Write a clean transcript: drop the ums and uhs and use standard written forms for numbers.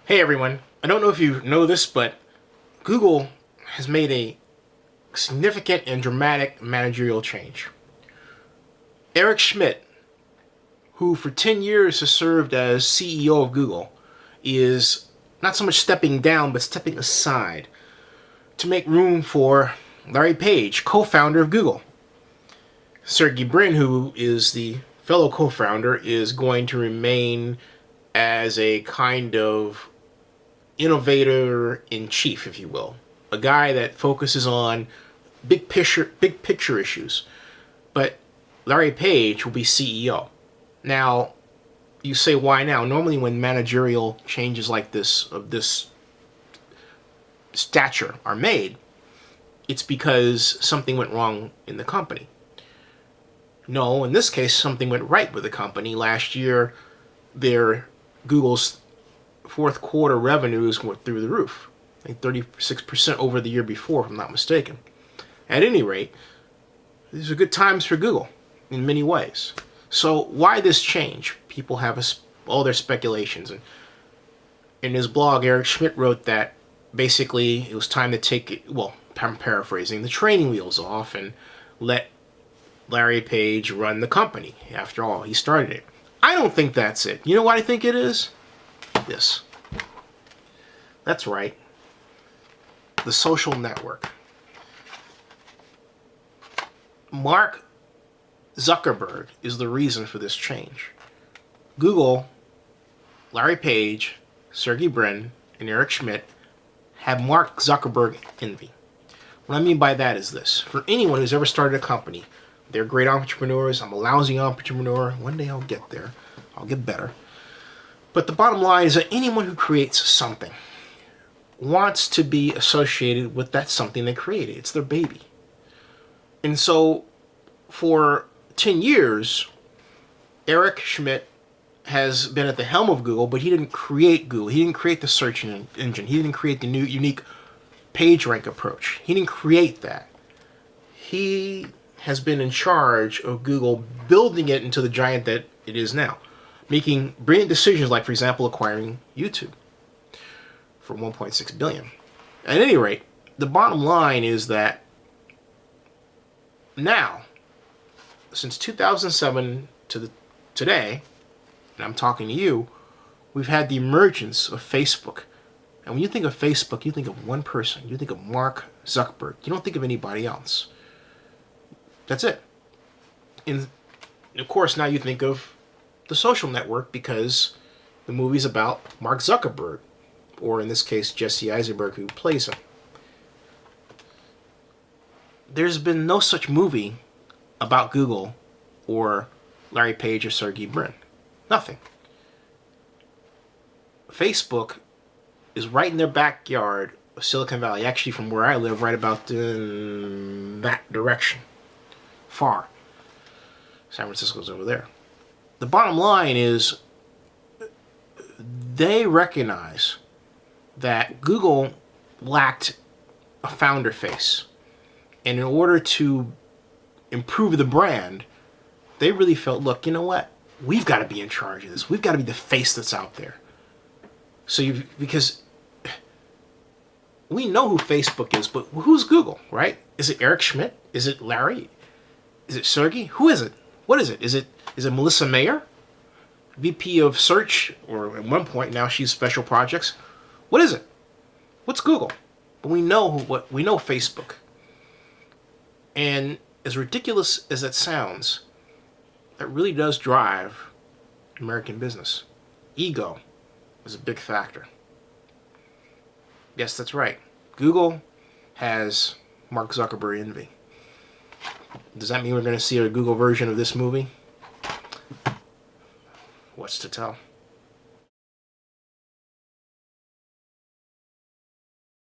Hey everyone, I don't know if you know this, but Google has made a significant and dramatic managerial change. Eric Schmidt, who for 10 years has served as CEO of Google, is not so much stepping down, but stepping aside to make room for Larry Page, co-founder of Google. Sergey Brin, who is the fellow co-founder, is going to remain as a kind of innovator in chief, if you will, a guy that focuses on big picture issues. But Larry Page will be CEO. Now, you say why now? Normally, when managerial changes like this of this stature are made, it's because something went wrong in the company. No, in this case, something went right with the company. Last year, their Google's fourth quarter revenues went through the roof. I think 36% over the year before, if I'm not mistaken. At any rate, these are good times for Google in many ways. So why this change? People have all their speculations. And in his blog, Eric Schmidt wrote that basically it was time to take, well, I'm paraphrasing, the training wheels off and let Larry Page run the company. After all, he started it. I don't think that's it. You know what I think it is? This. That's right. The social network. Mark Zuckerberg is the reason for this change. Google, Larry Page, Sergey Brin, and Eric Schmidt have Mark Zuckerberg envy. What I mean by that is this. For anyone who's ever started a company, they're great entrepreneurs. I'm a lousy entrepreneur. One day I'll get there. I'll get better. But the bottom line is that anyone who creates something wants to be associated with that something they created. It's their baby. And so for 10 years, Eric Schmidt has been at the helm of Google, but he didn't create Google. He didn't create the search engine. He didn't create the new unique PageRank approach. He didn't create that. He has been in charge of Google building it into the giant that it is now, making brilliant decisions like, for example, acquiring YouTube for $1.6 billion. At any rate, the bottom line is that now, since 2007 to today, and I'm talking to you, we've had the emergence of Facebook. And when you think of Facebook, you think of one person. You think of Mark Zuckerberg. You don't think of anybody else. That's it. And of course, now you think of the social network because the movie's about Mark Zuckerberg, or in this case, Jesse Eisenberg, who plays him. There's been no such movie about Google or Larry Page or Sergey Brin. Nothing. Facebook is right in their backyard of Silicon Valley. Actually, from where I live, right about that direction. Far. San Francisco's over there. The bottom line is they recognize that Google lacked a founder face. And in order to improve the brand, they really felt, look, you know what? We've got to be in charge of this. We've got to be the face that's out there. Because we know who Facebook is, but who's Google, right? Is it Eric Schmidt? Is it Larry? Is it Sergey? Who is it? What is it? Is it Melissa Mayer, VP of Search, or at one point now she's Special Projects? What is it? What's Google? But we know we know Facebook. And as ridiculous as that sounds, that really does drive American business. Ego is a big factor. Yes, that's right. Google has Mark Zuckerberg envy. Does that mean we're going to see a Google version of this movie? What's to tell?